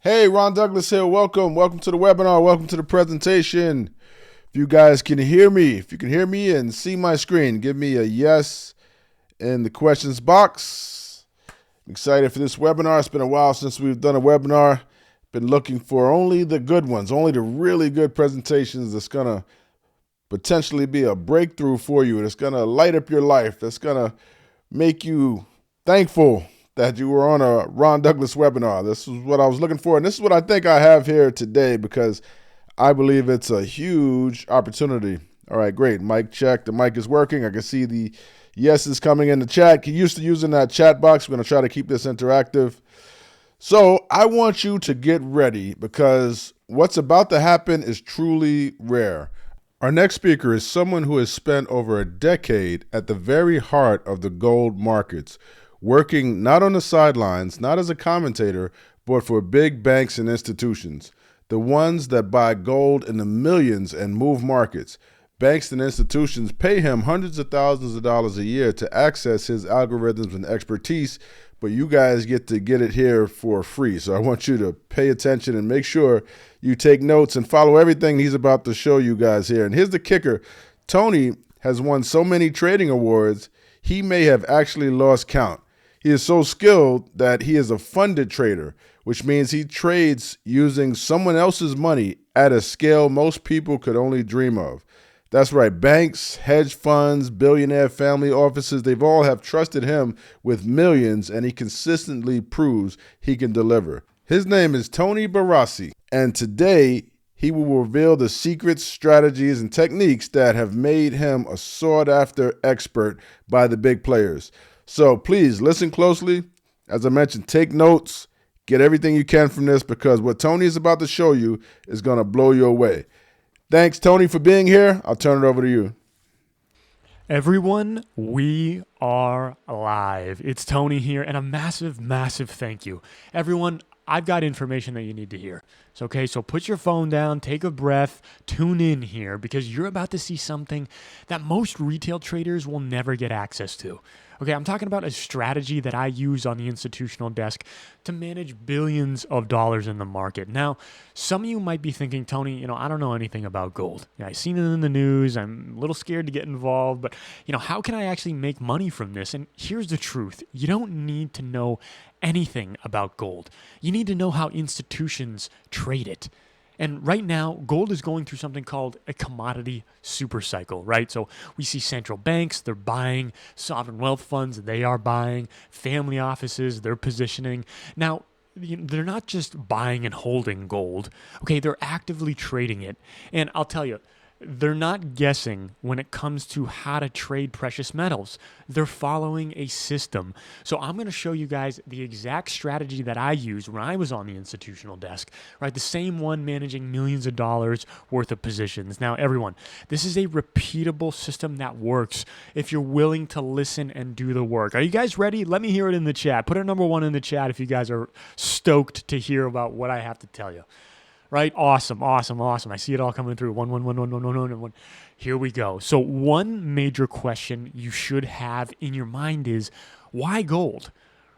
Hey, Ron Douglas here. Welcome to the webinar. Welcome to the presentation. If you guys can hear me, if you can hear me and see my screen, give me a yes in the questions box. I'm excited for this webinar. It's been a while since we've done a webinar. Been looking for only the good ones, only the really good presentations that's going to potentially be a breakthrough for you. That's going to light up your life. That's going to make you thankful that you were on a Ron Douglas webinar. This is what I was looking for, and this is what I think I have here today because I believe it's a huge opportunity. All right, great. Mic check. The mic is working. I can see the yeses coming in the chat. Get used to using that chat box. We're going to try to keep this interactive. So I want you to get ready because what's about to happen is truly rare. Our next speaker is someone who has spent over a decade at the very heart of the gold markets, working not on the sidelines, not as a commentator, but for big banks and institutions, the ones that buy gold in the millions and move markets. Banks and institutions pay him hundreds of thousands of dollars a year to access his algorithms and expertise, but you guys get to get it here for free. So I want you to pay attention and make sure you take notes and follow everything he's about to show you guys here. And here's the kicker. Tony has won so many trading awards, he may have actually lost count. He is so skilled that he is a funded trader, which means he trades using someone else's money at a scale most people could only dream of. That's right. Banks, hedge funds, billionaire family offices, they've all have trusted him with millions, and he consistently proves he can deliver. His name is Tony Barassi, and today he will reveal the secrets, strategies, and techniques that have made him a sought-after expert by the big players. So please listen closely. As I mentioned, take notes, get everything you can from this because what Tony is about to show you is going to blow you away. Thanks, Tony, for being here. I'll turn it over to you. Everyone, we are live. It's Tony here, and a massive, massive thank you. Everyone, I've got information that you need to hear. So put your phone down, take a breath, tune in here, because you're about to see something that most retail traders will never get access to. Okay, I'm talking about a strategy that I use on the institutional desk to manage billions of dollars in the market. Now, some of you might be thinking, Tony, I don't know anything about gold. I've seen it in the news. I'm a little scared to get involved, but how can I actually make money from this? And here's the truth. You don't need to know anything about gold. You need to know how institutions trade it. And right now, gold is going through something called a commodity super cycle, right? So we see central banks, they're buying, sovereign wealth funds, they are buying, family offices, they're positioning. Now, they're not just buying and holding gold, okay? They're actively trading it. And I'll tell you, they're not guessing when it comes to how to trade precious metals. They're following a system. So I'm going to show you guys the exact strategy that I used when I was on the institutional desk, right? The same one managing millions of dollars worth of positions. Now, everyone, this is a repeatable system that works if you're willing to listen and do the work. Are you guys ready? Let me hear it in the chat. Put a number 1 in the chat if you guys are stoked to hear about what I have to tell you. Right? Awesome. I see it all coming through. One. Here we go. So one major question you should have in your mind is, why gold?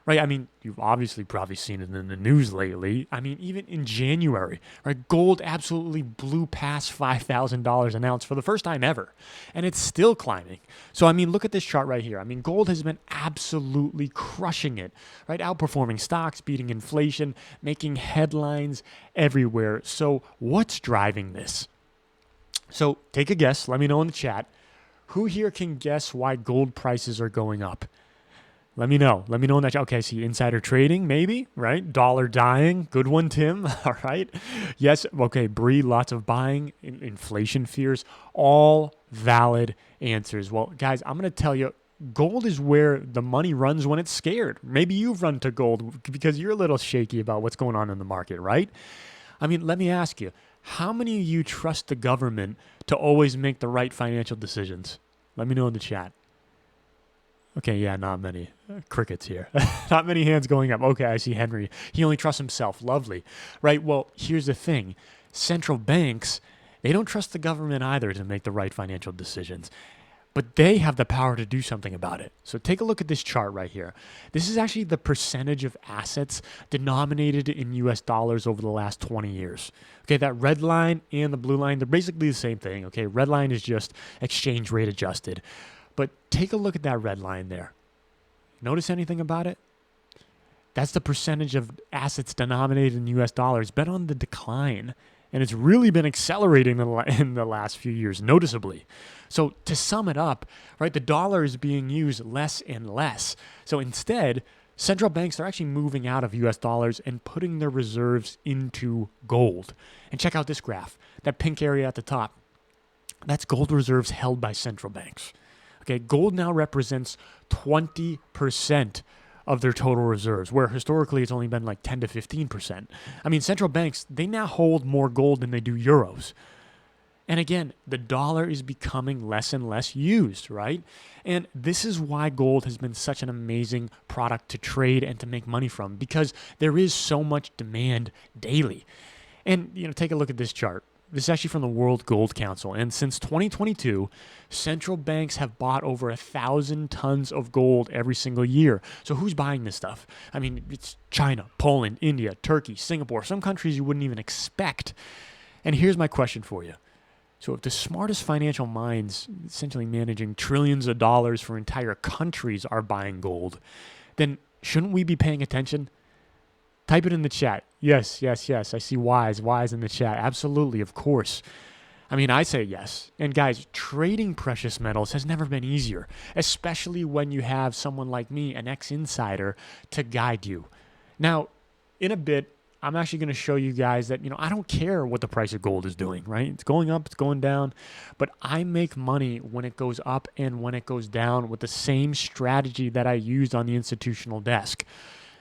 Right? I mean, you've obviously probably seen it in the news lately. I mean, even in January, right? Gold absolutely blew past $5,000 an ounce for the first time ever. And it's still climbing. So, I mean, look at this chart right here. I mean, gold has been absolutely crushing it, right? Outperforming stocks, beating inflation, making headlines everywhere. So what's driving this? So take a guess. Let me know in the chat. Who here can guess why gold prices are going up? Let me know. Let me know in that. Okay, see insider trading, maybe, right? Dollar dying. Good one, Tim. All right. Yes. Okay, Bree, lots of buying, inflation fears, all valid answers. Well, guys, I'm going to tell you, gold is where the money runs when it's scared. Maybe you've run to gold because you're a little shaky about what's going on in the market, right? I mean, let me ask you, how many of you trust the government to always make the right financial decisions? Let me know in the chat. Okay, yeah, not many. Crickets here. Not many hands going up. Okay, I see Henry. He only trusts himself. Lovely. Right, well, here's the thing. Central banks, they don't trust the government either to make the right financial decisions. but they have the power to do something about it. So take a look at this chart right here. This is actually the percentage of assets denominated in US dollars over the last 20 years. Okay, that red line and the blue line, they're basically the same thing. Okay, red line is just exchange rate adjusted. But take a look at that red line there. Notice anything about it? That's the percentage of assets denominated in US dollars. It's been on the decline, and it's really been accelerating in the last few years, noticeably. So to sum it up, right, the dollar is being used less and less. So instead, central banks are actually moving out of US dollars and putting their reserves into gold. And check out this graph, that pink area at the top. That's gold reserves held by central banks. Okay, gold now represents 20% of their total reserves, where historically it's only been like 10 to 15%. I mean, central banks, they now hold more gold than they do euros. And again, the dollar is becoming less and less used, right? And this is why gold has been such an amazing product to trade and to make money from, because there is so much demand daily. And, take a look at this chart. This is actually from the World Gold Council. And since 2022, central banks have bought over 1,000 tons of gold every single year. So who's buying this stuff? I mean, it's China, Poland, India, Turkey, Singapore, some countries you wouldn't even expect. And here's my question for you. So if the smartest financial minds, essentially managing trillions of dollars for entire countries, are buying gold, then shouldn't we be paying attention? Type it in the chat. Yes. I see wise in the chat. Absolutely, of course. I mean, I say yes. And guys, trading precious metals has never been easier, especially when you have someone like me, an ex-insider, to guide you. Now, in a bit, I'm actually going to show you guys that, I don't care what the price of gold is doing, right? It's going up, it's going down, but I make money when it goes up and when it goes down with the same strategy that I used on the institutional desk.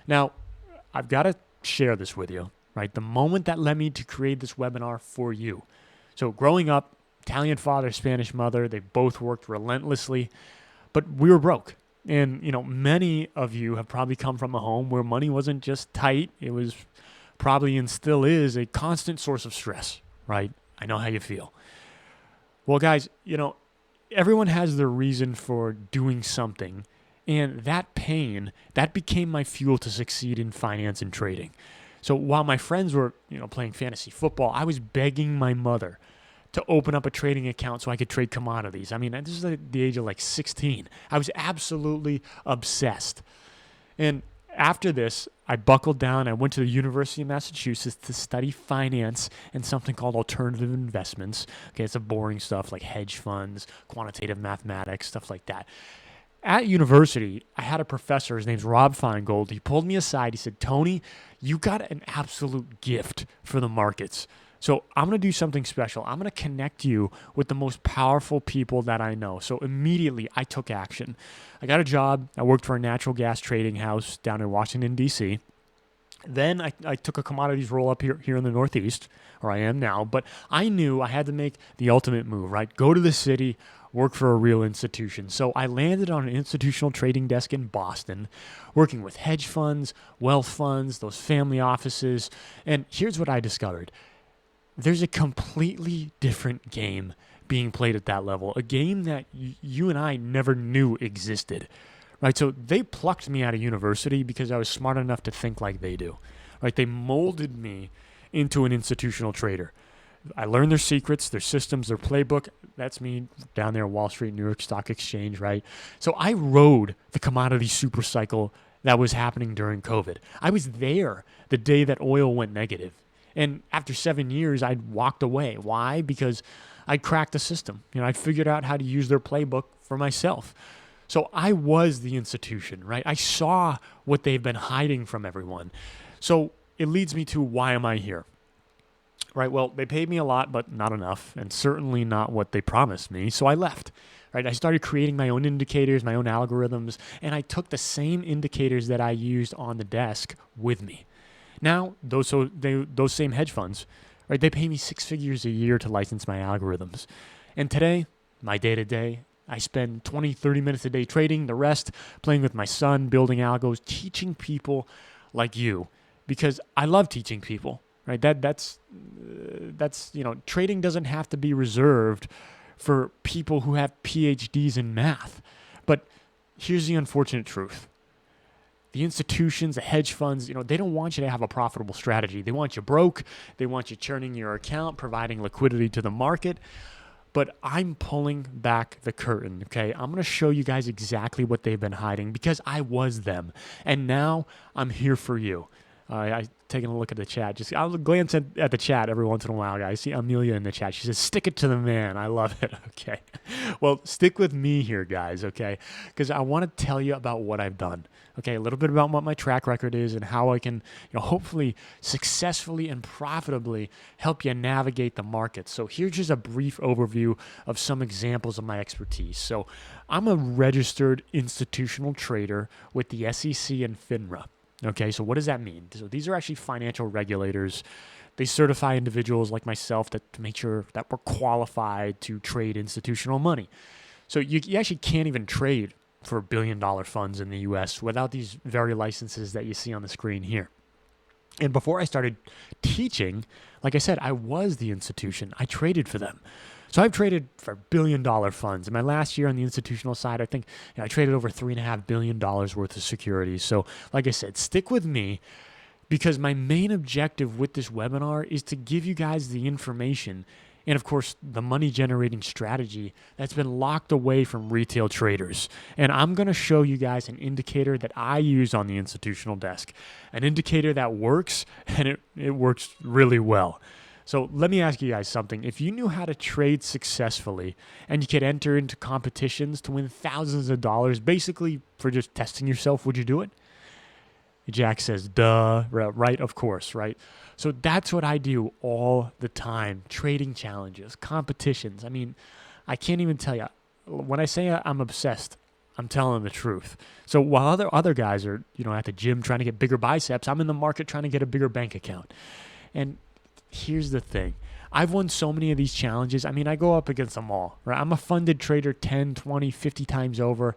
Now, I've got to share this with you, right? The moment that led me to create this webinar for you. So growing up, Italian father, Spanish mother, they both worked relentlessly, but we were broke. And, many of you have probably come from a home where money wasn't just tight. It was probably and still is a constant source of stress, right? I know how you feel. Well, guys, everyone has their reason for doing something. And that pain, that became my fuel to succeed in finance and trading. So while my friends were, playing fantasy football, I was begging my mother to open up a trading account so I could trade commodities. I mean, this is at the age of like 16. I was absolutely obsessed. And after this, I buckled down. I went to the University of Massachusetts to study finance and something called alternative investments. Okay, it's the boring stuff like hedge funds, quantitative mathematics, stuff like that. At university, I had a professor, his name's Rob Feingold. He pulled me aside. He said, Tony, you got an absolute gift for the markets. So I'm going to do something special. I'm going to connect you with the most powerful people that I know. So immediately I took action. I got a job. I worked for a natural gas trading house down in Washington, D.C. Then I took a commodities roll up here in the Northeast, where I am now. But I knew I had to make the ultimate move, right? Go to the city, work for a real institution. So I landed on an institutional trading desk in Boston, working with hedge funds, wealth funds, those family offices. And here's what I discovered. There's a completely different game being played at that level, a game that you and I never knew existed. Right, so they plucked me out of university because I was smart enough to think like they do. Right, they molded me into an institutional trader. I learned their secrets, their systems, their playbook. That's me down there at Wall Street, New York Stock Exchange, right? So I rode the commodity super cycle that was happening during COVID. I was there the day that oil went negative. And after 7 years, I'd walked away. Why? Because I cracked the system. I figured out how to use their playbook for myself. So I was the institution, right? I saw what they've been hiding from everyone. So it leads me to, why am I here? Right, well, they paid me a lot, but not enough, and certainly not what they promised me, so I left. Right, I started creating my own indicators, my own algorithms, and I took the same indicators that I used on the desk with me. Now, those same hedge funds, right, they pay me 6 figures a year to license my algorithms. And today, my day-to-day, I spend 20, 30 minutes a day trading, the rest playing with my son, building algos, teaching people like you, because I love teaching people, right? That's trading doesn't have to be reserved for people who have PhDs in math. But here's the unfortunate truth. The institutions, the hedge funds, they don't want you to have a profitable strategy. They want you broke. They want you churning your account, providing liquidity to the market. But I'm pulling back the curtain, okay? I'm going to show you guys exactly what they've been hiding because I was them. And now I'm here for you. I taking a look at the chat. I'll glance at the chat every once in a while, guys. See Amelia in the chat. She says, stick it to the man. I love it. Okay. Well, stick with me here, guys, okay? Because I want to tell you about what I've done. Okay, a little bit about what my track record is and how I can, hopefully successfully and profitably help you navigate the market. So here's just a brief overview of some examples of my expertise. So I'm a registered institutional trader with the SEC and FINRA. Okay, so what does that mean? So these are actually financial regulators. They certify individuals like myself to make sure that we're qualified to trade institutional money. So you actually can't even trade for billion-dollar funds in the U.S. without these very licenses that you see on the screen here. And before I started teaching, like I said, I was the institution. I traded for them. So I've traded for billion-dollar funds. In my last year on the institutional side, I think I traded over $3.5 billion worth of securities. So like I said, stick with me because my main objective with this webinar is to give you guys the information and, of course, the money-generating strategy that's been locked away from retail traders. And I'm going to show you guys an indicator that I use on the institutional desk, an indicator that works, and it works really well. So let me ask you guys something. If you knew how to trade successfully and you could enter into competitions to win thousands of dollars, basically for just testing yourself, would you do it? Jack says, duh, right? Of course, right? So that's what I do all the time. Trading challenges, competitions. I mean, I can't even tell you. When I say I'm obsessed, I'm telling the truth. So while other guys are, at the gym trying to get bigger biceps, I'm in the market trying to get a bigger bank account. And here's the thing. I've won so many of these challenges. I mean, I go up against them all, right? I'm a funded trader 10, 20, 50 times over,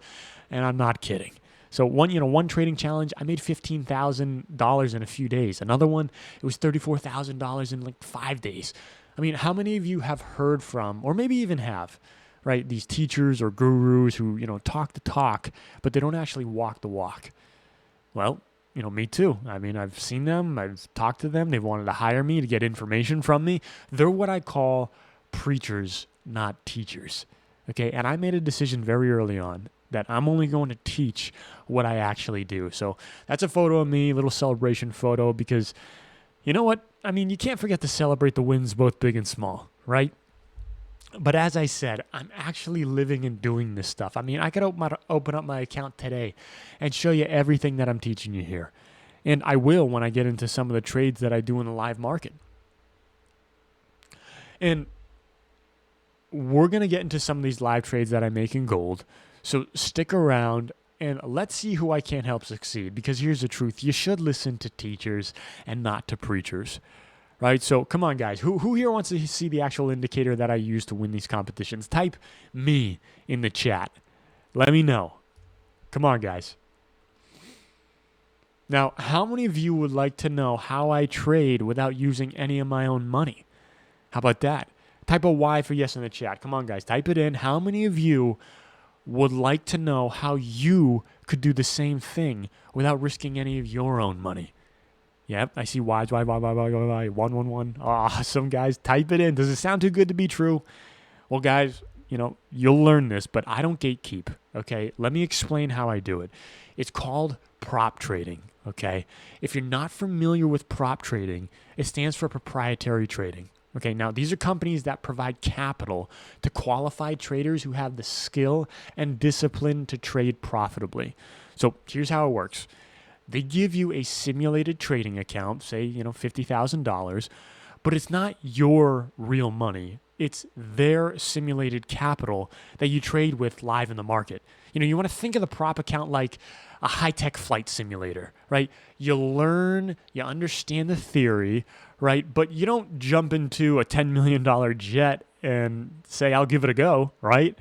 and I'm not kidding. So one trading challenge, I made $15,000 in a few days. Another one, it was $34,000 in like 5 days. I mean, how many of you have heard from, or maybe even have, right, these teachers or gurus who, talk the talk, but they don't actually walk the walk? Well, me too. I mean, I've seen them. I've talked to them. They've wanted to hire me to get information from me. They're what I call preachers, not teachers. Okay, and I made a decision very early on that I'm only going to teach what I actually do. So that's a photo of me, a little celebration photo, because you know what? I mean, you can't forget to celebrate the wins, both big and small, right? But as I said, I'm actually living and doing this stuff. I mean, I could open up my account today and show you everything that I'm teaching you here. And I will when I get into some of the trades that I do in the live market. And we're going to get into some of these live trades that I make in gold. So stick around and let's see who I can't help succeed. Because here's the truth. You should listen to teachers and not to preachers. Right? So come on, guys. Who here wants to see the actual indicator that I use to win these competitions? Type me in the chat. Let me know. Come on, guys. Now, how many of you would like to know how I trade without using any of my own money? How about that? Type a Y for yes in the chat. Come on, guys. Type it in. How many of you would like to know how you could do the same thing without risking any of your own money? Yep, I see Y's, Y, 111. Awesome, guys. Type it in. Does it sound too good to be true? Well, guys, you'll learn this, but I don't gatekeep, okay? Let me explain how I do it. It's called prop trading, okay? If you're not familiar with prop trading, it stands for proprietary trading. Okay, now these are companies that provide capital to qualified traders who have the skill and discipline to trade profitably. So here's how it works. They give you a simulated trading account, say, $50,000, but it's not your real money. It's their simulated capital that you trade with live in the market. You want to think of the prop account like a high-tech flight simulator, right? You learn, you understand the theory, right? But you don't jump into a $10 million jet and say, I'll give it a go, right?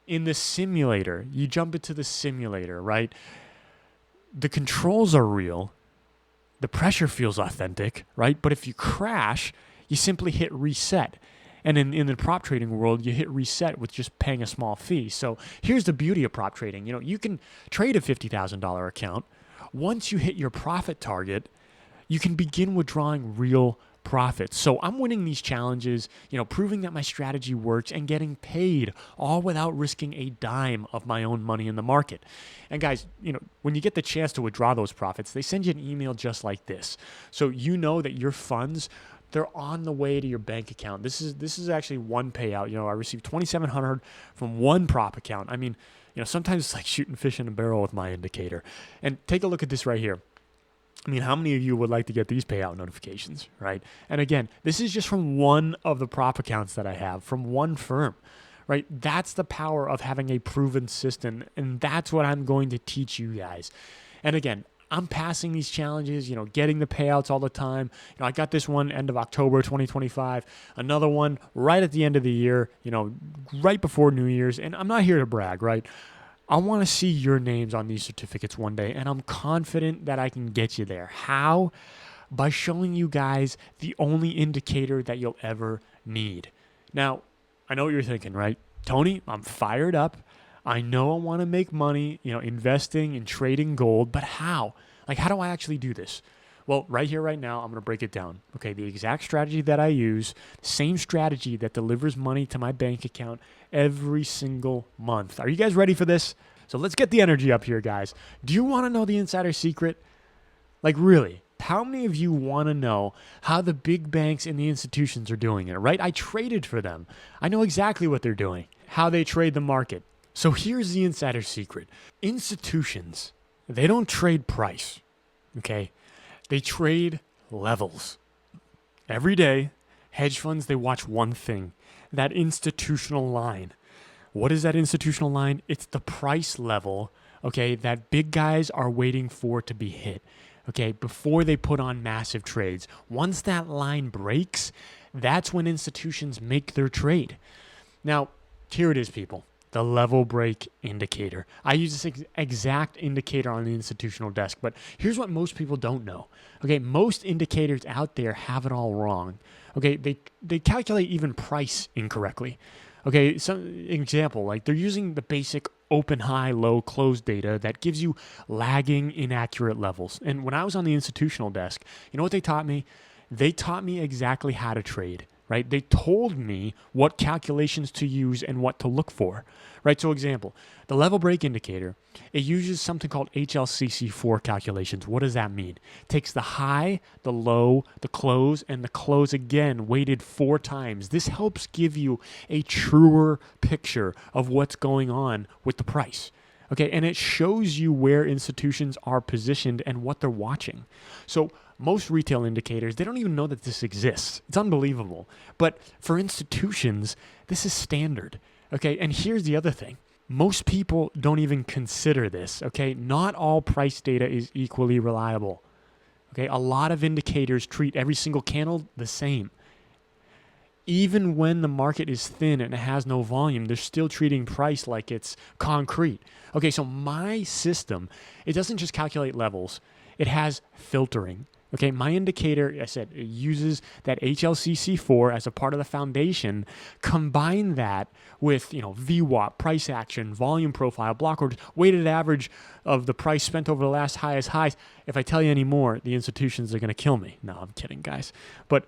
In the simulator, you jump into the simulator, right? The controls are real. The pressure feels authentic, right? But if you crash, you simply hit reset. And in the prop trading world, you hit reset with just paying a small fee. So here's the beauty of prop trading. You can trade a $50,000 account. Once you hit your profit target, you can begin withdrawing real profits. So I'm winning these challenges, proving that my strategy works and getting paid, all without risking a dime of my own money in the market. And guys, when you get the chance to withdraw those profits, they send you an email just like this. So you know that your funds, they're on the way to your bank account. This is actually one payout. I received $2,700 from one prop account. I mean, sometimes it's like shooting fish in a barrel with my indicator. And take a look at this right here. I mean, how many of you would like to get these payout notifications, right? And again, this is just from one of the prop accounts that I have from one firm, right? That's the power of having a proven system, and that's what I'm going to teach you guys. And again, I'm passing these challenges, getting the payouts all the time. I got this one end of October 2025, another one right at the end of the year, right before New Year's. And I'm not here to brag, right? I want to see your names on these certificates one day, and I'm confident that I can get you there. How? By showing you guys the only indicator that you'll ever need. Now, I know what you're thinking, right? Tony, I'm fired up. I know I want to make money, investing and trading gold, but how? How do I actually do this? Well, right here, right now, I'm going to break it down. Okay, the exact strategy that I use, same strategy that delivers money to my bank account every single month. Are you guys ready for this? So let's get the energy up here, guys. Do you want to know the insider secret? Really? How many of you want to know how the big banks and the institutions are doing it, right? I traded for them. I know exactly what they're doing, how they trade the market. So here's the insider secret. Institutions, they don't trade price, okay? They trade levels. Every day, hedge funds, they watch one thing, that institutional line. What is that institutional line? It's the price level, okay, that big guys are waiting for to be hit, okay, before they put on massive trades. Once that line breaks, that's when institutions make their trade. Now, here it is, people. The level break indicator. I use this exact indicator on the institutional desk, but here's what most people don't know. Okay, most indicators out there have it all wrong. Okay, they calculate even price incorrectly. Okay, some example, they're using the basic open, high, low, close data that gives you lagging, inaccurate levels. And when I was on the institutional desk, you know what they taught me? They taught me exactly how to trade. Right? They told me what calculations to use and what to look for, right? So example, the level break indicator, it uses something called HLCC4 calculations. What does that mean? It takes the high, the low, the close, and the close again, weighted 4 times. This helps give you a truer picture of what's going on with the price. Okay, and it shows you where institutions are positioned and what they're watching. So most retail indicators, they don't even know that this exists. It's unbelievable. But for institutions, this is standard. Okay, and here's the other thing. Most people don't even consider this. Okay, not all price data is equally reliable. Okay, a lot of indicators treat every single candle the same. Even when the market is thin and it has no volume, they're still treating price like it's concrete. Okay, so my system, it doesn't just calculate levels. It has filtering. Okay, my indicator, I said, it uses that HLCC4 as a part of the foundation. Combine that with, VWAP, price action, volume profile, block orders, weighted average of the price spent over the last highest highs. If I tell you any more, the institutions are going to kill me. No, I'm kidding, guys. But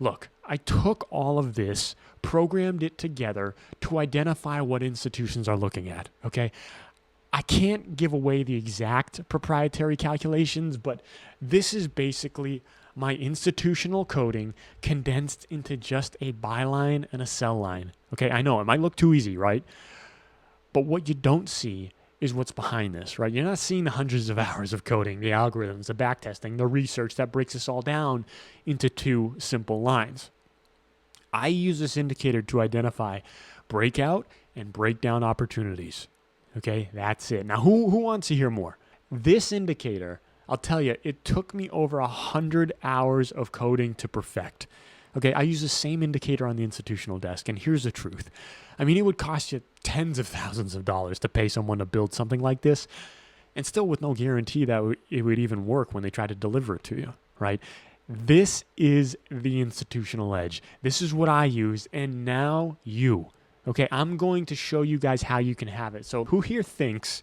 look, I took all of this, programmed it together to identify what institutions are looking at, okay? I can't give away the exact proprietary calculations, but this is basically my institutional coding condensed into just a buy line and a sell line. Okay, I know it might look too easy, right? But what you don't see is what's behind this, right? You're not seeing the hundreds of hours of coding, the algorithms, the backtesting, the research that breaks this all down into 2 simple lines. I use this indicator to identify breakout and breakdown opportunities. Okay, that's it. Now, who wants to hear more? This indicator, I'll tell you, it took me over 100 hours of coding to perfect. Okay, I use the same indicator on the institutional desk, and here's the truth. I mean, it would cost you tens of thousands of dollars to pay someone to build something like this, and still with no guarantee that it would even work when they try to deliver it to you, right? This is the institutional edge. This is what I use, and now you. Okay, I'm going to show you guys how you can have it. So who here thinks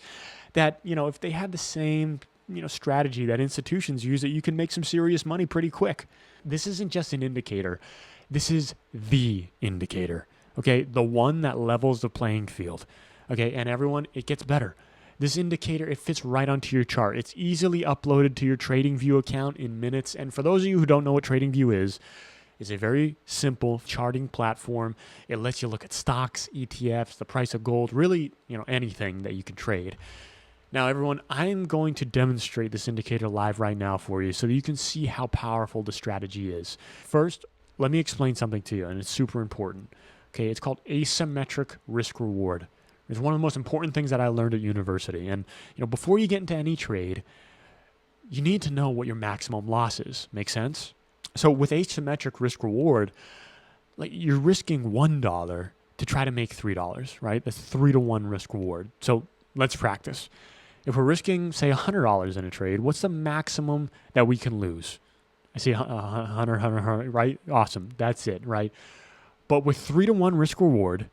that, if they had the same, strategy that institutions use, that you can make some serious money pretty quick? This isn't just an indicator. This is the indicator, okay? The one that levels the playing field, okay? And everyone, it gets better. This indicator, it fits right onto your chart. It's easily uploaded to your TradingView account in minutes. And for those of you who don't know what TradingView is, it's a very simple charting platform. It lets you look at stocks, ETFs, the price of gold, really, anything that you can trade. Now, everyone, I'm going to demonstrate this indicator live right now for you so that you can see how powerful the strategy is. First, let me explain something to you, and it's super important. Okay, it's called asymmetric risk reward. It's one of the most important things that I learned at university. And before you get into any trade, you need to know what your maximum loss is. Make sense? So with asymmetric risk reward, like you're risking $1 to try to make $3, right? That's 3-to-1 risk reward. So let's practice. If we're risking, say, $100 in a trade, what's the maximum that we can lose? I see 100, right? Awesome. That's it, right? But with 3-to-1 risk reward,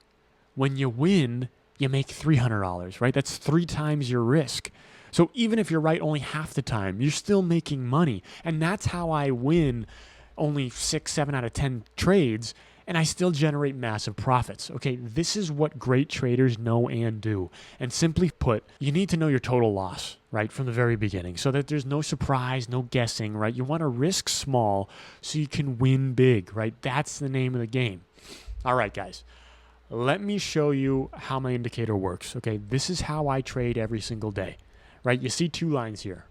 when you win, you make $300, right? That's 3 times your risk. So even if you're right only half the time, you're still making money. And that's how I win only 6, 7 out of 10 trades, and I still generate massive profits. Okay, this is what great traders know and do. And simply put, you need to know your total loss, right, from the very beginning so that there's no surprise, no guessing, right? You want to risk small so you can win big, right? That's the name of the game. All right, guys. Let me show you how my indicator works. Okay, this is how I trade every single day, right? You see 2 lines here.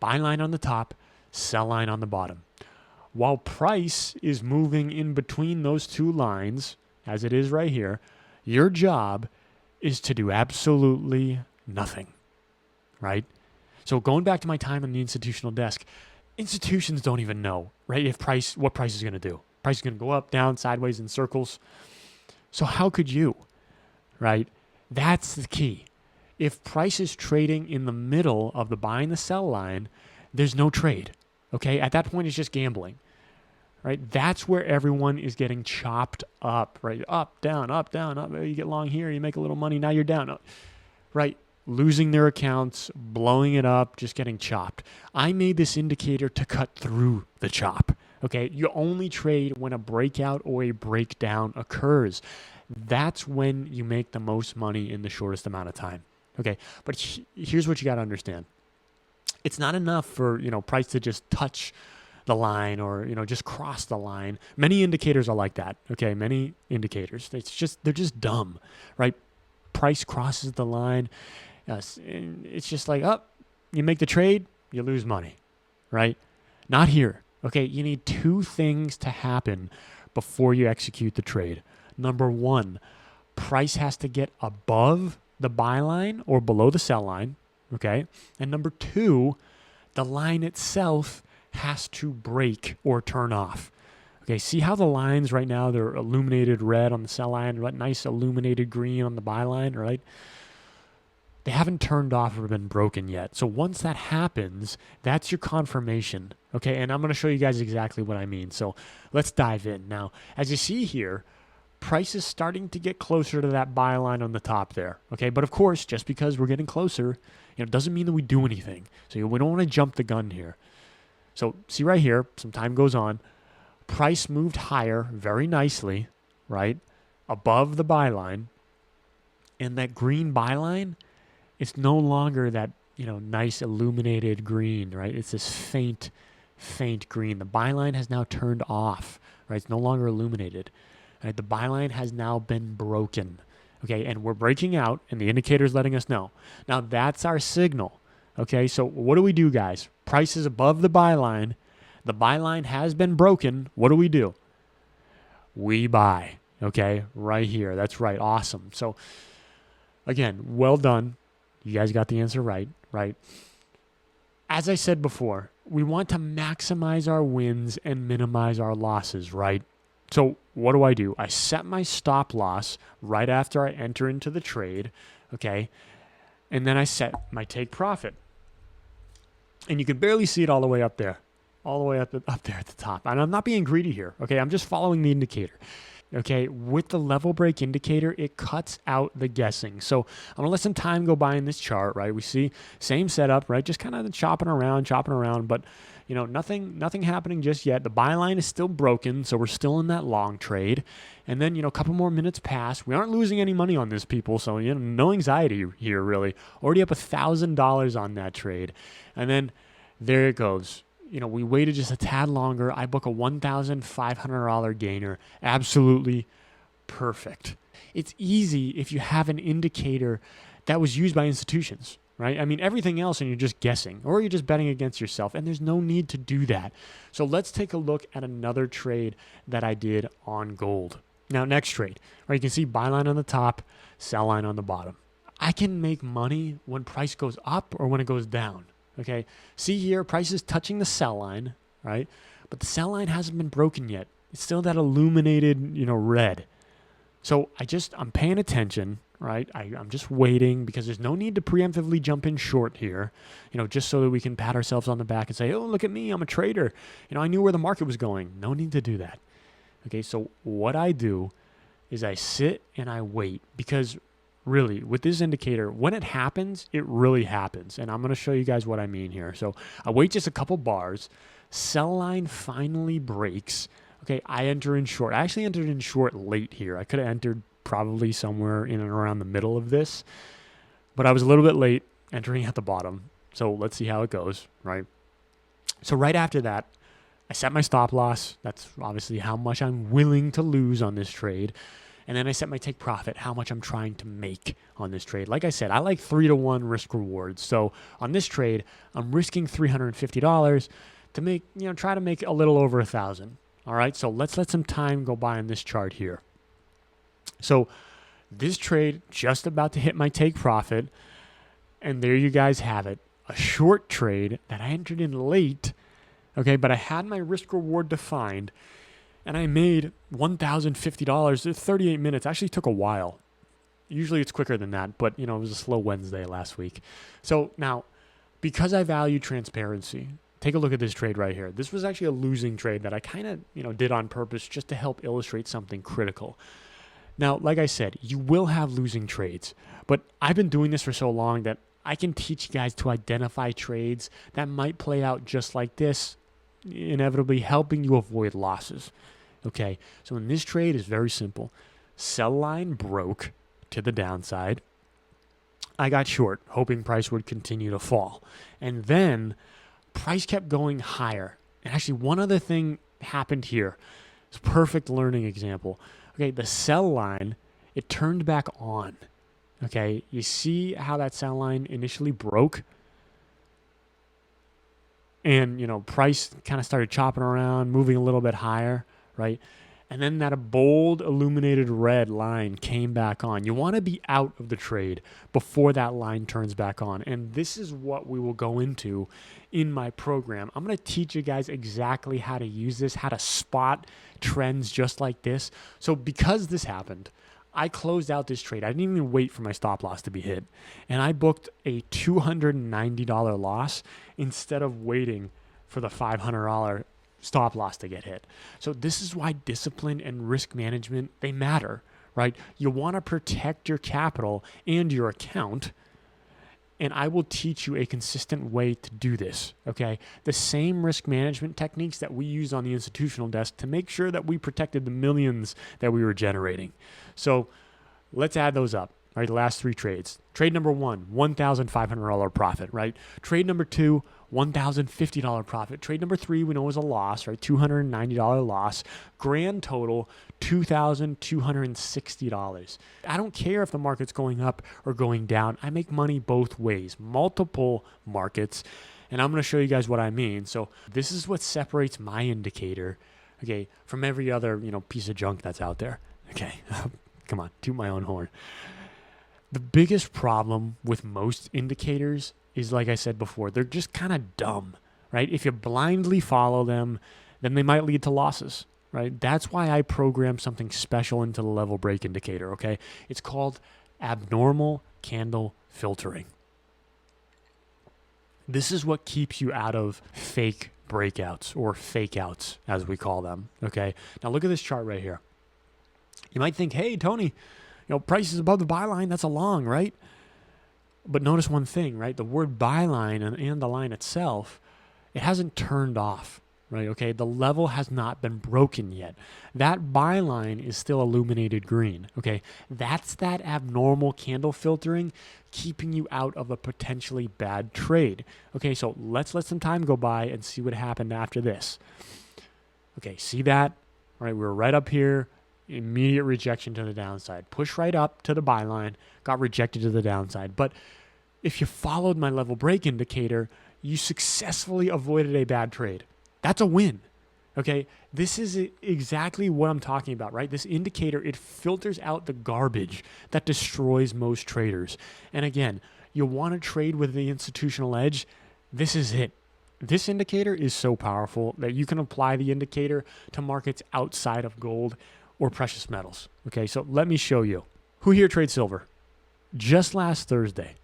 Buy line on the top, sell line on the bottom. While price is moving in between those 2 lines, as it is right here, your job is to do absolutely nothing, right? So going back to my time on the institutional desk, institutions don't even know, right, what price is going to do. Price is going to go up, down, sideways, in circles. So how could you, right? That's the key. If price is trading in the middle of the buy and the sell line, there's no trade. Okay, at that point, it's just gambling, right? That's where everyone is getting chopped up, right? Up, down, up, down, up. You get long here, you make a little money, now you're down, right? Losing their accounts, blowing it up, just getting chopped. I made this indicator to cut through the chop, okay? You only trade when a breakout or a breakdown occurs. That's when you make the most money in the shortest amount of time, okay? But here's what you got to understand. It's not enough for, price to just touch the line or, just cross the line. Many indicators are like that, okay? Many indicators. They're just dumb, right? Price crosses the line. It's just like, you make the trade, you lose money, right? Not here, okay? You need 2 things to happen before you execute the trade. Number 1, price has to get above the buy line or below the sell line. Okay. And number 2, the line itself has to break or turn off. Okay. See how the lines right now, they're illuminated red on the sell line, nice illuminated green on the buy line, right? They haven't turned off or been broken yet. So once that happens, that's your confirmation. Okay. And I'm going to show you guys exactly what I mean. So let's dive in. Now, as you see here, price is starting to get closer to that buy line on the top there. Okay. But of course, just because we're getting closer, it doesn't mean that we do anything. So we don't want to jump the gun here. So see right here, some time goes on. Price moved higher very nicely, right? Above the buy line. And that green buy line, it's no longer that, nice illuminated green, right? It's this faint green. The buy line has now turned off, right? It's no longer illuminated. Right? The buy line has now been broken. Okay, and we're breaking out, and the indicator is letting us know. Now, that's our signal. Okay, so what do we do, guys? Price is above the buy line. The buy line has been broken. What do? We buy. Okay, right here. That's right. Awesome. So, again, well done. You guys got the answer right, right? As I said before, we want to maximize our wins and minimize our losses, right? So what do? I set my stop loss right after I enter into the trade, okay? And then I set my take profit. And you can barely see it all the way up there, all the way up there at the top. And I'm not being greedy here, okay? I'm just following the indicator. Okay, with the level break indicator, it cuts out the guessing. So I'm gonna let some time go by in this chart, right? We see same setup, right? Just kind of chopping around, but nothing happening just yet. The buy line is still broken, so we're still in that long trade. And then, a couple more minutes pass. We aren't losing any money on this, people, so no anxiety here, really. Already up $1,000 on that trade. And then there it goes. We waited just a tad longer. I book a $1,500 gainer. Absolutely perfect. It's easy if you have an indicator that was used by institutions, right? I mean, everything else and you're just guessing or you're just betting against yourself, and there's no need to do that. So let's take a look at another trade that I did on gold. Now, next trade, right? You can see buy line on the top, sell line on the bottom. I can make money when price goes up or when it goes down. Okay, see here, price is touching the sell line, right? But the sell line hasn't been broken yet. It's still that illuminated, red. So I'm paying attention, right? I'm just waiting because there's no need to preemptively jump in short here, just so that we can pat ourselves on the back and say, oh, look at me, I'm a trader. I knew where the market was going. No need to do that. Okay, so what I do is I sit and I wait because really, with this indicator, when it happens, it really happens. And I'm going to show you guys what I mean here. So I wait just a couple bars. Sell line finally breaks. Okay, I enter in short. I actually entered in short late here. I could have entered probably somewhere in and around the middle of this. But I was a little bit late entering at the bottom. So let's see how it goes, right? So right after that, I set my stop loss. That's obviously how much I'm willing to lose on this trade. And then I set my take profit, how much I'm trying to make on this trade. Like I said, I like 3-to-1 risk rewards. So on this trade, I'm risking $350 to make, try to make a little over 1,000. All right. So let's let some time go by on this chart here. So this trade just about to hit my take profit. And there you guys have it. A short trade that I entered in late. Okay. But I had my risk reward defined. And I made $1,050 in 38 minutes. Actually took a while. Usually it's quicker than that, but it was a slow Wednesday last week. So now, because I value transparency, take a look at this trade right here. This was actually a losing trade that I kind of, did on purpose just to help illustrate something critical. Now, like I said, you will have losing trades, but I've been doing this for so long that I can teach you guys to identify trades that might play out just like this, inevitably helping you avoid losses. Okay, so in this trade is very simple. Sell line broke to the downside. I got short, hoping price would continue to fall. And then price kept going higher. And actually one other thing happened here. It's a perfect learning example. Okay, the sell line, it turned back on. Okay, you see how that sell line initially broke? And, price kind of started chopping around, moving a little bit higher, right? And then that bold illuminated red line came back on. You want to be out of the trade before that line turns back on. And this is what we will go into in my program. I'm going to teach you guys exactly how to use this, how to spot trends just like this. So because this happened, I closed out this trade. I didn't even wait for my stop loss to be hit. And I booked a $290 loss instead of waiting for the $500 stop loss to get hit. So this is why discipline and risk management, they matter, right? You want to protect your capital and your account. And I will teach you a consistent way to do this, okay? The same risk management techniques that we use on the institutional desk to make sure that we protected the millions that we were generating. So let's add those up, right? The last three trades. Trade number one, $1,500 profit, right? Trade number two, $1,050 profit. Trade number three, we know was a loss, right? $290 loss. Grand total, $2,260. I don't care if the market's going up or going down. I make money both ways, multiple markets. And I'm going to show you guys what I mean. So this is what separates my indicator, okay, from every other, piece of junk that's out there. Okay, come on, toot my own horn. The biggest problem with most indicators is, like I said before, they're just kind of dumb, right? If you blindly follow them, then they might lead to losses, right? That's why I program something special into the level break indicator, okay? It's called abnormal candle filtering. This is what keeps you out of fake breakouts or fake outs, as we call them. Okay. Now look at this chart right here. You might think, hey, Tony, price is above the buy line. That's a long, right? But notice one thing, right? The word buy line and the line itself, it hasn't turned off, right? Okay. The level has not been broken yet. That buy line is still illuminated green. Okay. That's that abnormal candle filtering keeping you out of a potentially bad trade. Okay. So let's let some time go by and see what happened after this. Okay. See that? All right. We're right up here. Immediate rejection to the downside. Push right up to the buy line, got rejected to the downside. But if you followed my level break indicator, you successfully avoided a bad trade. That's a win. Okay, this is exactly what I'm talking about, right? This indicator, it filters out the garbage that destroys most traders. And again, you want to trade with the institutional edge, this is it. This indicator is so powerful that you can apply the indicator to markets outside of gold or precious metals. Okay, so let me show you. Who here trades silver? Just last Thursday,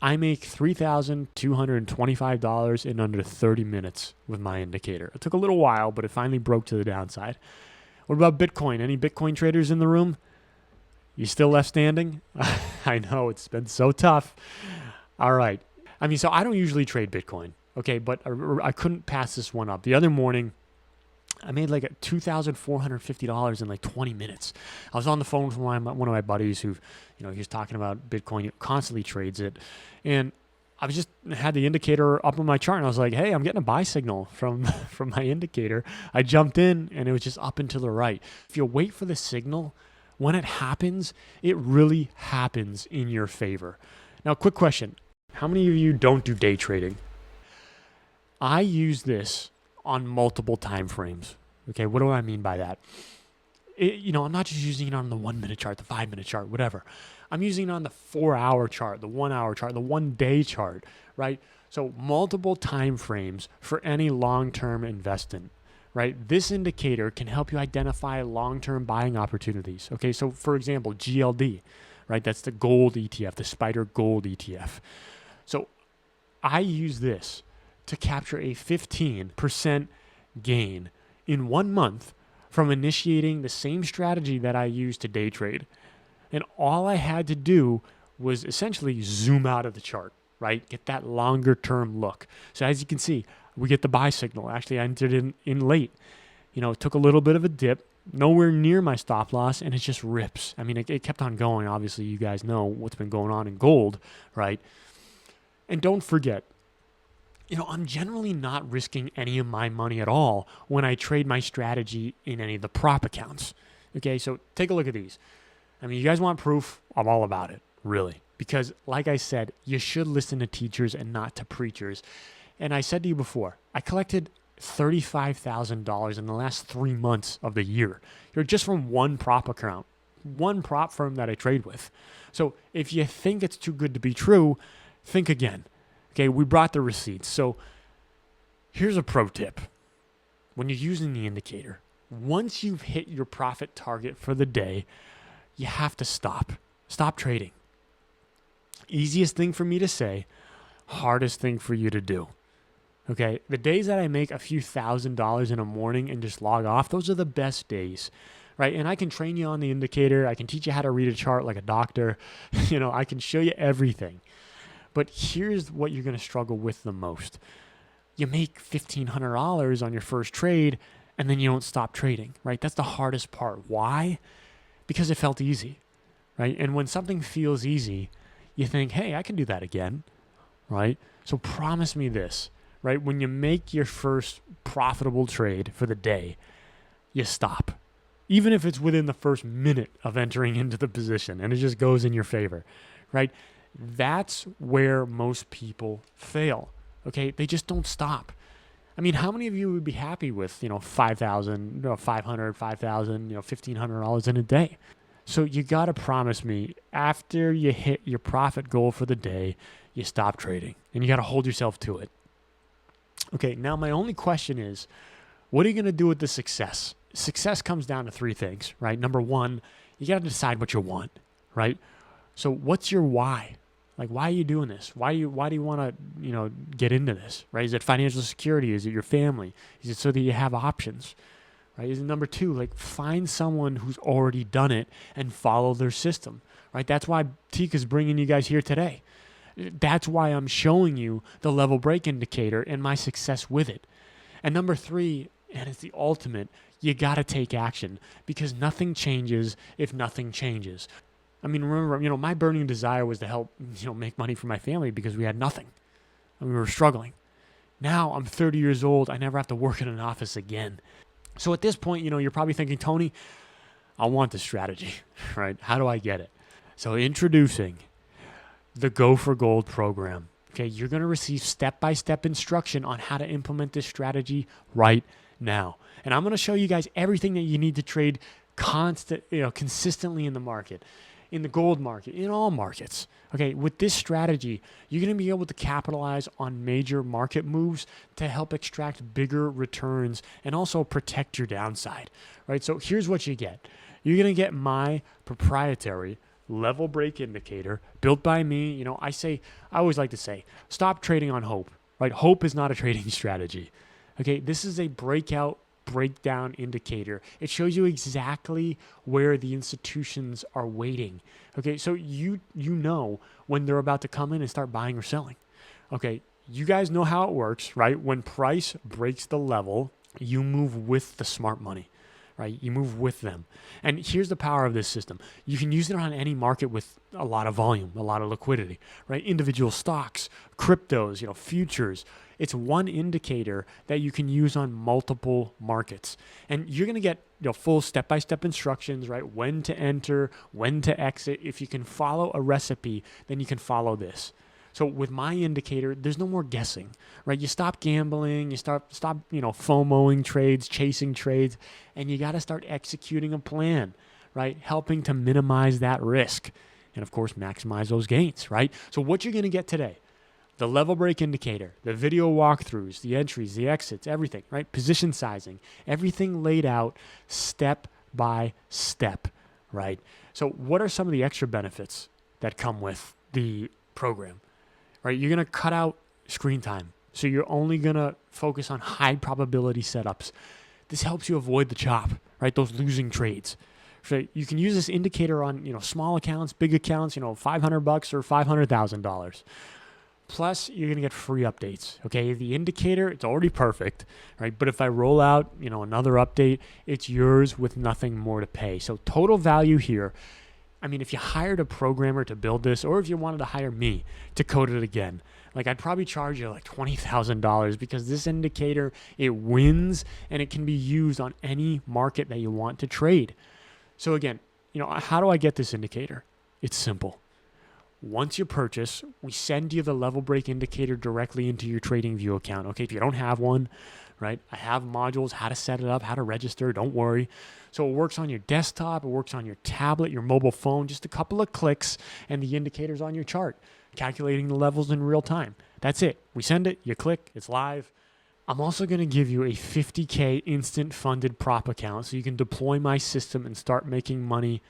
I make $3,225 in under 30 minutes with my indicator. It took a little while, but it finally broke to the downside. What about Bitcoin? Any Bitcoin traders in the room? You still left standing? I know, it's been so tough. All right. So I don't usually trade Bitcoin, okay, but I couldn't pass this one up. The other morning, I made like $2,450 in like 20 minutes. I was on the phone with one of my buddies who, he was talking about Bitcoin. He constantly trades it. And I was just had the indicator up on my chart and I was like, hey, I'm getting a buy signal from my indicator. I jumped in and it was just up and to the right. If you wait for the signal, when it happens, it really happens in your favor. Now, quick question. How many of you don't do day trading? I use this on multiple time frames. Okay, what do I mean by that? I'm not just using it on the 1 minute chart, the 5 minute chart, whatever. I'm using it on the 4 hour chart, the 1 hour chart, the 1 day chart, right? So multiple time frames for any long-term investment, right? This indicator can help you identify long-term buying opportunities. Okay, so for example, GLD, right? That's the gold ETF, the Spider Gold ETF. So I use this to capture a 15% gain in 1 month from initiating the same strategy that I used to day trade. And all I had to do was essentially zoom out of the chart, right? Get that longer term look. So as you can see, we get the buy signal. Actually, I entered in late. It took a little bit of a dip, nowhere near my stop loss, and it just rips. It kept on going. Obviously, you guys know what's been going on in gold, right? And don't forget, I'm generally not risking any of my money at all when I trade my strategy in any of the prop accounts. Okay, so take a look at these. You guys want proof? I'm all about it, really. Because like I said, you should listen to teachers and not to preachers. And I said to you before, I collected $35,000 in the last 3 months of the year. You're just from one prop account, one prop firm that I trade with. So if you think it's too good to be true, think again. Okay, we brought the receipts. So here's a pro tip. When you're using the indicator, once you've hit your profit target for the day, you have to stop. Stop trading. Easiest thing for me to say, hardest thing for you to do. Okay, the days that I make a few $1,000s in a morning and just log off, those are the best days, right? And I can train you on the indicator. I can teach you how to read a chart like a doctor. I can show you everything. But here's what you're going to struggle with the most. You make $1,500 on your first trade, and then you don't stop trading, right? That's the hardest part. Why? Because it felt easy, right? And when something feels easy, you think, hey, I can do that again, right? So promise me this, right? When you make your first profitable trade for the day, you stop. Even if it's within the first minute of entering into the position, and it just goes in your favor, right? That's where most people fail, okay? They just don't stop. How many of you would be happy with, $5,000, $500, $5,000, $1,500 in a day? So you got to promise me after you hit your profit goal for the day, you stop trading and you got to hold yourself to it. Okay, now my only question is, what are you going to do with the success? Success comes down to 3 things, right? Number 1, you got to decide what you want, right? So what's your why? Like, why are you doing this? Why do you want to, get into this, right? Is it financial security? Is it your family? Is it so that you have options, right? Is it number two, like find someone who's already done it and follow their system, right? That's why Tika's bringing you guys here today. That's why I'm showing you the level break indicator and my success with it. And number three, and it's the ultimate, you got to take action because nothing changes if nothing changes. I mean, remember, my burning desire was to help, make money for my family because we had nothing and we were struggling. Now I'm 30 years old. I never have to work in an office again. So at this point, you're probably thinking, Tony, I want this strategy, right? How do I get it? So introducing the Go for Gold program. Okay, you're going to receive step-by-step instruction on how to implement this strategy right now. And I'm going to show you guys everything that you need to trade consistently in the market, in the gold market, in all markets. Okay, with this strategy, you're going to be able to capitalize on major market moves to help extract bigger returns and also protect your downside, right? So here's what you get. You're going to get my proprietary level break indicator built by me. I always like to say, stop trading on hope, right? Hope is not a trading strategy. Okay, this is a breakdown indicator. It shows you exactly where the institutions are waiting. Okay, so you know when they're about to come in and start buying or selling. Okay, you guys know how it works, right? When price breaks the level, you move with the smart money, right? You move with them. And here's the power of this system. You can use it on any market with a lot of volume, a lot of liquidity, right? Individual stocks, cryptos, futures. It's one indicator that you can use on multiple markets. And you're going to get full step-by-step instructions, right? When to enter, when to exit. If you can follow a recipe, then you can follow this. So with my indicator, there's no more guessing, right? You stop gambling, you stop FOMOing trades, chasing trades, and you got to start executing a plan, right? Helping to minimize that risk and, of course, maximize those gains, right? So what you're going to get today, the level break indicator, the video walkthroughs, the entries, the exits, everything, right? Position sizing, everything laid out step by step, right? So what are some of the extra benefits that come with the program? Right, you're going to cut out screen time. So you're only going to focus on high probability setups. This helps you avoid the chop, right? Those losing trades. So you can use this indicator on, small accounts, big accounts, $500 or $500,000. Plus, you're going to get free updates. Okay, the indicator, it's already perfect, right? But if I roll out, another update, it's yours with nothing more to pay. So total value here. I mean, if you hired a programmer to build this, or if you wanted to hire me to code it again, I'd probably charge you like $20,000 because this indicator, it wins and it can be used on any market that you want to trade. So again, how do I get this indicator? It's simple. Once you purchase, we send you the level break indicator directly into your TradingView account. Okay, if you don't have one, right? I have modules, how to set it up, how to register, don't worry. So it works on your desktop, it works on your tablet, your mobile phone, just a couple of clicks, and the indicator's on your chart, calculating the levels in real time. That's it. We send it, you click, it's live. I'm also going to give you a $50K instant funded prop account so you can deploy my system and start making money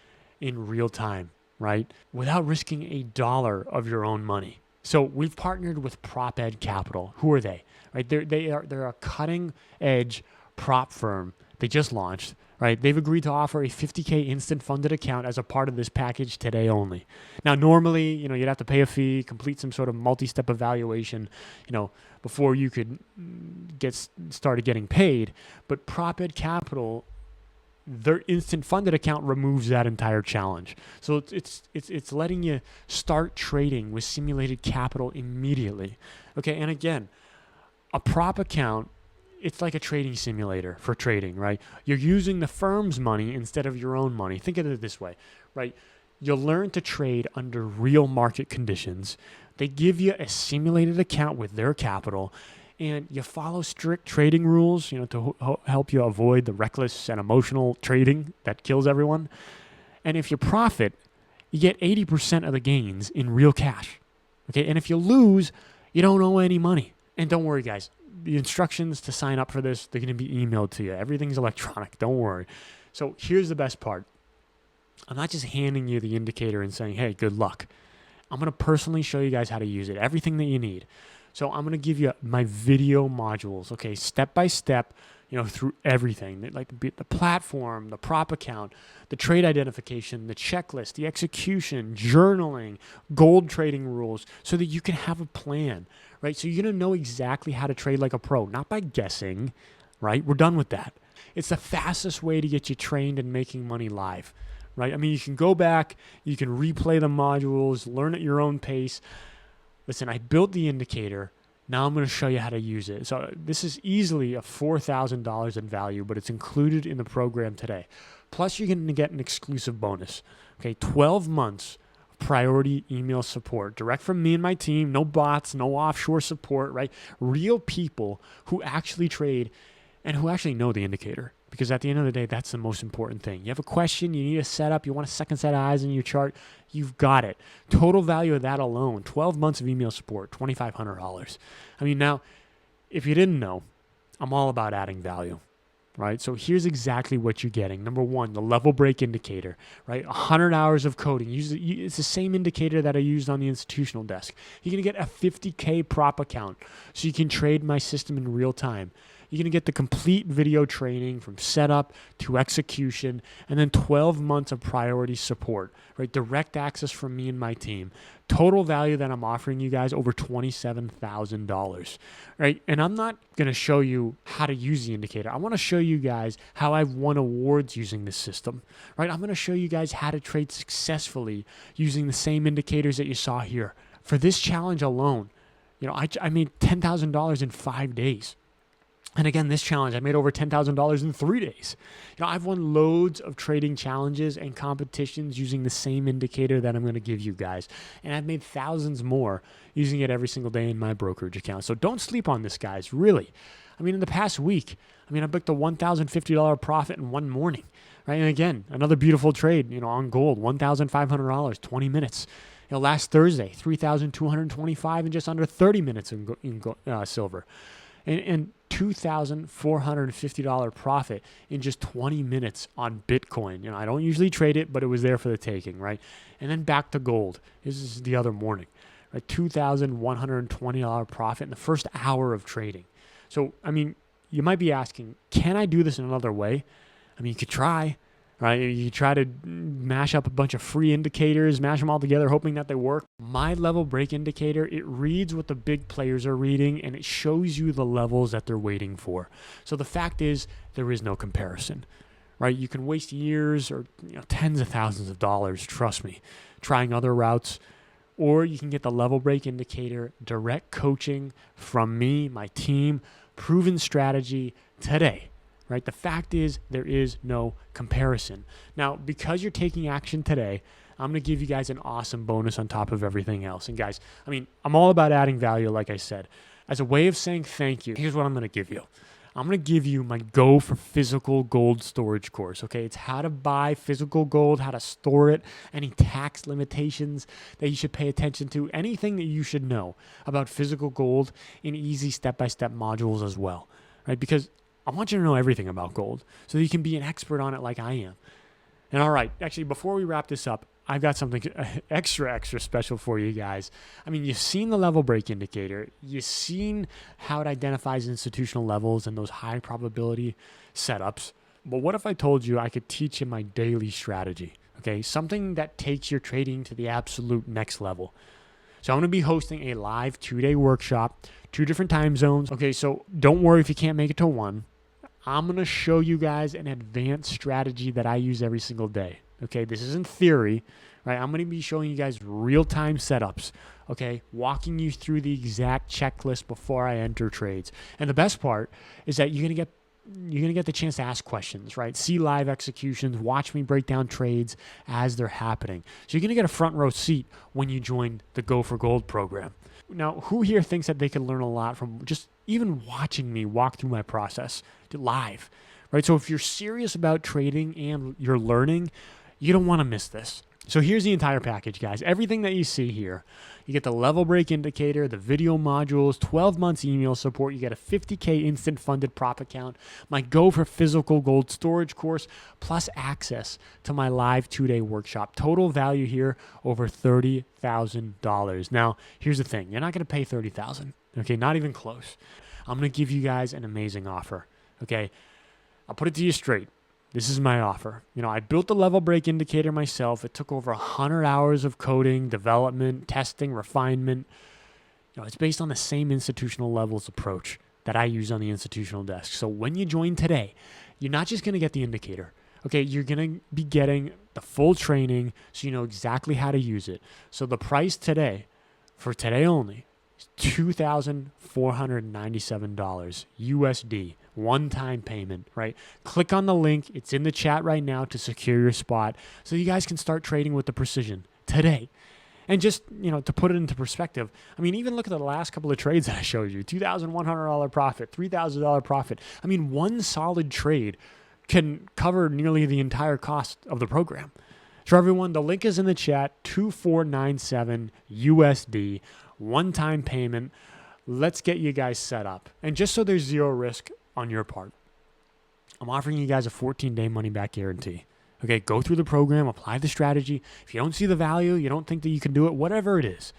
in real time, right? Without risking $1 of your own money. So we've partnered with Prop Ed Capital. Who are they? Right? They're a cutting edge prop firm. They just launched, right? They've agreed to offer a $50K instant funded account as a part of this package today only. Now, normally, you'd have to pay a fee, complete some sort of multi-step evaluation, before you could get started getting paid. But Prop Ed Capital, their instant funded account removes that entire challenge. So it's letting you start trading with simulated capital immediately. Okay, and again, a prop account, it's like a trading simulator for trading, right? You're using the firm's money instead of your own money. Think of it this way, right? You'll learn to trade under real market conditions. They give you a simulated account with their capital, and you follow strict trading rules, to help you avoid the reckless and emotional trading that kills everyone. And if you profit, you get 80% of the gains in real cash. Okay, and if you lose, you don't owe any money. And don't worry, guys. The instructions to sign up for this, they're going to be emailed to you. Everything's electronic. Don't worry. So here's the best part. I'm not just handing you the indicator and saying, hey, good luck. I'm going to personally show you guys how to use it, everything that you need. So I'm going to give you my video modules, okay, step by step, through everything, like the platform, the prop account, the trade identification, the checklist, the execution, journaling, gold trading rules, so that you can have a plan, right? So you're going to know exactly how to trade like a pro, not by guessing, right? We're done with that. It's the fastest way to get you trained and making money live, right? I mean, you can go back, you can replay the modules, learn at your own pace. Listen, I built the indicator. Now I'm going to show you how to use it. So this is easily a $4,000 in value, but it's included in the program today. Plus, you're going to get an exclusive bonus. Okay, 12 months of priority email support, direct from me and my team. No bots, no offshore support, right? Real people who actually trade and who actually know the indicator. Because at the end of the day, that's the most important thing. You have a question, you need a setup, you want a second set of eyes in your chart, you've got it. Total value of that alone, 12 months of email support, $2,500. I mean, now, if you didn't know, I'm all about adding value, right? So here's exactly what you're getting. Number one, the level break indicator, right? 100 hours of coding. It's the same indicator that I used on the institutional desk. You're going to get a 50K prop account so you can trade my system in real time. You're going to get the complete video training from setup to execution, and then 12 months of priority support, right? Direct access from me and my team. Total value that I'm offering you guys over $27,000, right? And I'm not going to show you how to use the indicator. I want to show you guys how I've won awards using this system, right? I'm going to show you guys how to trade successfully using the same indicators that you saw here. For this challenge alone, I made $10,000 in 5 days. And again, this challenge, I made over $10,000 in 3 days. I've won loads of trading challenges and competitions using the same indicator that I'm going to give you guys. And I've made thousands more using it every single day in my brokerage account. So don't sleep on this, guys, really. I mean, in the past week, I booked a $1,050 profit in one morning, right? And again, another beautiful trade, on gold, $1,500, 20 minutes. Last Thursday, $3,225 in just under 30 minutes in silver. And $2,450 profit in just 20 minutes on Bitcoin. I don't usually trade it, but it was there for the taking, right? And then back to gold. This is the other morning, right? $2,120 profit in the first hour of trading. So, you might be asking, can I do this in another way? You could try, right? You try to mash up a bunch of free indicators, mash them all together, hoping that they work. My level break indicator, it reads what the big players are reading, and it shows you the levels that they're waiting for. So the fact is, there is no comparison, right? You can waste years or tens of thousands of dollars, trust me, trying other routes, or you can get the level break indicator, direct coaching from me, my team, proven strategy today. Right? The fact is, there is no comparison. Now, because you're taking action today, I'm going to give you guys an awesome bonus on top of everything else. And guys, I'm all about adding value, like I said. As a way of saying thank you, here's what I'm going to give you. I'm going to give you my Go for Physical Gold Storage course, okay? It's how to buy physical gold, how to store it, any tax limitations that you should pay attention to, anything that you should know about physical gold in easy step-by-step modules as well, right? Because I want you to know everything about gold so that you can be an expert on it like I am. And all right, actually, before we wrap this up, I've got something extra special for you guys. You've seen the level break indicator. You've seen how it identifies institutional levels and those high probability setups. But what if I told you I could teach you my daily strategy, okay? Something that takes your trading to the absolute next level. So I'm going to be hosting a live 2-day workshop, 2 different time zones. Okay, so don't worry if you can't make it to one. I'm going to show you guys an advanced strategy that I use every single day. Okay, this isn't theory, right? I'm going to be showing you guys real-time setups, okay? Walking you through the exact checklist before I enter trades. And the best part is that you're going to get the chance to ask questions, right? See live executions, watch me break down trades as they're happening. So you're going to get a front row seat when you join the Go for Gold program. Now, who here thinks that they can learn a lot from just even watching me walk through my process live, right? So if you're serious about trading and you're learning, you don't want to miss this. So here's the entire package, guys. Everything that you see here. You get the level break indicator, the video modules, 12 months email support. You get a 50K instant funded prop account, my Go for Physical Gold storage course, plus access to my live 2-day workshop. Total value here over $30,000. Now, here's the thing. You're not going to pay $30,000. Okay, not even close. I'm going to give you guys an amazing offer. Okay, I'll put it to you straight. This is my offer. I built the level break indicator myself. It took over 100 hours of coding, development, testing, refinement. It's based on the same institutional levels approach that I use on the institutional desk. So when you join today, you're not just going to get the indicator. Okay, you're going to be getting the full training so you know exactly how to use it. So the price today, for today only, is $2,497 USD. One-time payment, right? Click on the link. It's in the chat right now to secure your spot so you guys can start trading with the precision today. And just, to put it into perspective, even look at the last couple of trades that I showed you. $2,100 profit, $3,000 profit. One solid trade can cover nearly the entire cost of the program. So everyone, the link is in the chat, 2497 USD, one-time payment. Let's get you guys set up. And just so there's zero risk on your part, I'm offering you guys a 14-day money-back guarantee. Okay, go through the program, apply the strategy. If you don't see the value, you don't think that you can do it, whatever it is,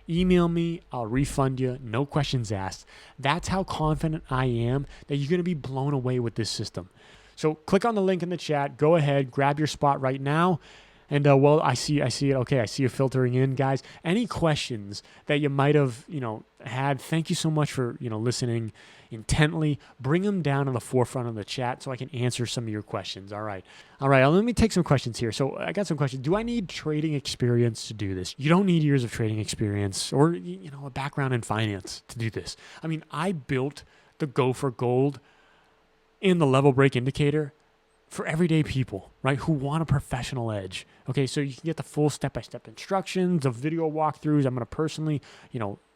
email me, I'll refund you, no questions asked. That's how confident I am that you're going to be blown away with this system. So click on the link in the chat, go ahead, grab your spot right now. And I see it. Okay, I see you filtering in, guys. Any questions that you might have, had? Thank you so much for, listening intently. Bring them down to the forefront of the chat so I can answer some of your questions. All right. Let me take some questions here. So I got some questions. Do I need trading experience to do this? You don't need years of trading experience or, a background in finance to do this. I built the Go for Gold and the level break indicator for everyday people, right, who want a professional edge. Okay, so you can get the full step-by-step instructions, the video walkthroughs. I'm going to personally,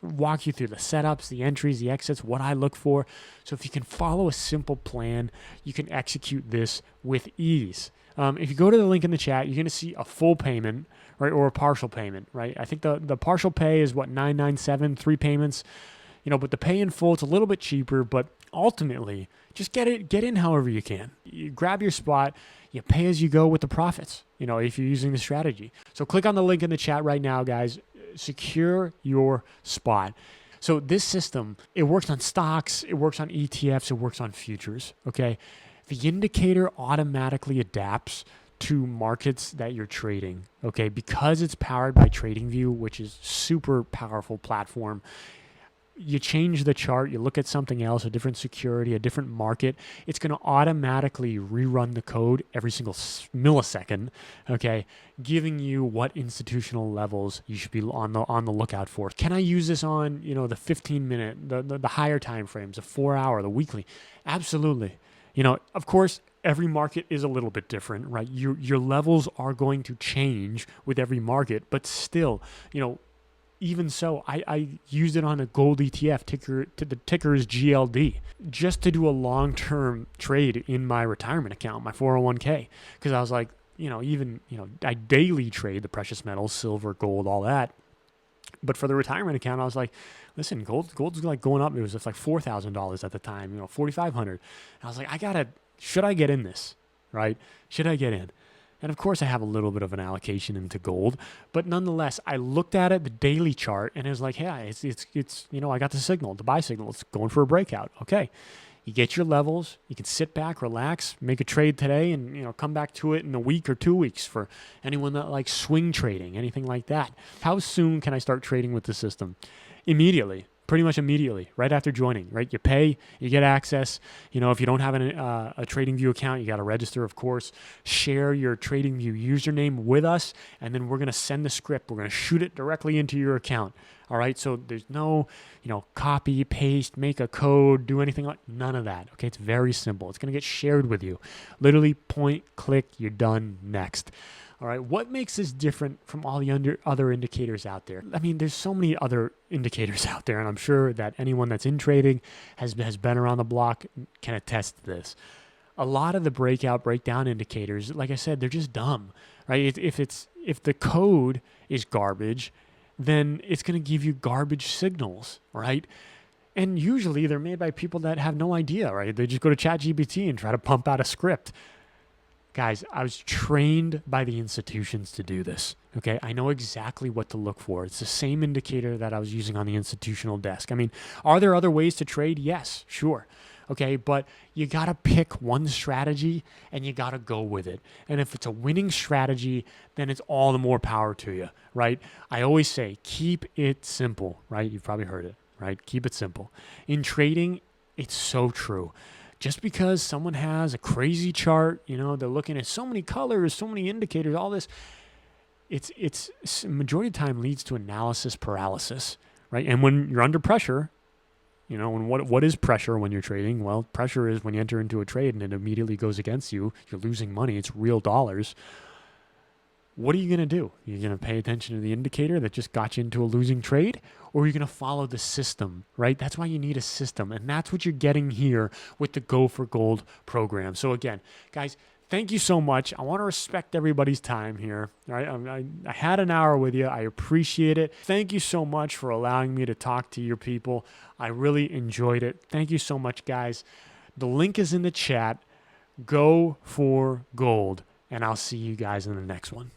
walk you through the setups, the entries, the exits, what I look for. So if you can follow a simple plan, you can execute this with ease. If you go to the link in the chat, you're going to see a full payment, right, or a partial payment, right? I think the partial pay is $997, 3 payments, but the pay in full, it's a little bit cheaper, but ultimately, just get in however you can. You grab your spot, you pay as you go with the profits, if you're using the strategy. So click on the link in the chat right now, guys. Secure your spot. So this system, it works on stocks, it works on ETFs, it works on futures, okay? The indicator automatically adapts to markets that you're trading, okay? Because it's powered by TradingView, which is super powerful platform. You change the chart, you look at something else, a different security, a different market, it's going to automatically rerun the code every single millisecond, okay, giving you what institutional levels you should be on the lookout for. Can I use this on, the 15-minute, the higher time frames, the 4-hour, the weekly? Absolutely. Of course, every market is a little bit different, right? Your levels are going to change with every market, but still, even so, I used it on a gold ETF the ticker is GLD, just to do a long-term trade in my retirement account, my 401k, because I was like, I daily trade the precious metals, silver, gold, all that. But for the retirement account, I was like, listen, gold's like going up. It was just like $4,000 at the time, $4,500. And I was like, should I get in this, right? Should I get in? And of course, I have a little bit of an allocation into gold, but nonetheless, I looked at it, the daily chart, and it was like, hey, it's I got the signal, the buy signal. It's going for a breakout. Okay, you get your levels. You can sit back, relax, make a trade today, and come back to it in a week or 2 weeks. For anyone that likes swing trading, anything like that. How soon can I start trading with the system? Immediately. Pretty much immediately, right after joining, right? You pay, you get access. If you don't have a TradingView account, you got to register, of course. Share your TradingView username with us, and then we're going to send the script. We're going to shoot it directly into your account. All right, so there's no, copy, paste, make a code, do anything like none of that. Okay, it's very simple. It's going to get shared with you. Literally point, click, you're done, next. All right, what makes this different from all the other indicators out there? There's so many other indicators out there, and I'm sure that anyone that's in trading has been around the block can attest to this. A lot of the breakdown indicators, like I said, they're just dumb, right? If it's if the code is garbage, then it's going to give you garbage signals, right? And usually they're made by people that have no idea, right? They just go to ChatGPT and try to pump out a script. Guys, I was trained by the institutions to do this, okay? I know exactly what to look for. It's the same indicator that I was using on the institutional desk. I mean, are there other ways to trade? Yes, sure. Okay, but you got to pick one strategy and you got to go with it. And if it's a winning strategy, then it's all the more power to you, right? I always say, keep it simple, right? You've probably heard it, right? Keep it simple. In trading, it's so true. Just because someone has a crazy chart, you know, they're looking at so many colors, so many indicators, all this, it's majority of the time leads to analysis paralysis, right? And when you're under pressure, you know, and what is pressure when you're trading? Well, pressure is when you enter into a trade and it immediately goes against you. You're losing money. It's real dollars. What are you going to do? You're going to pay attention to the indicator that just got you into a losing trade, or are you going to follow the system, right? That's why you need a system, and that's what you're getting here with the Go for Gold program. So again, guys, thank you so much. I want to respect everybody's time here. All right? I had an hour with you. I appreciate it. Thank you so much for allowing me to talk to your people. I really enjoyed it. Thank you so much, guys. The link is in the chat. Go for Gold, and I'll see you guys in the next one.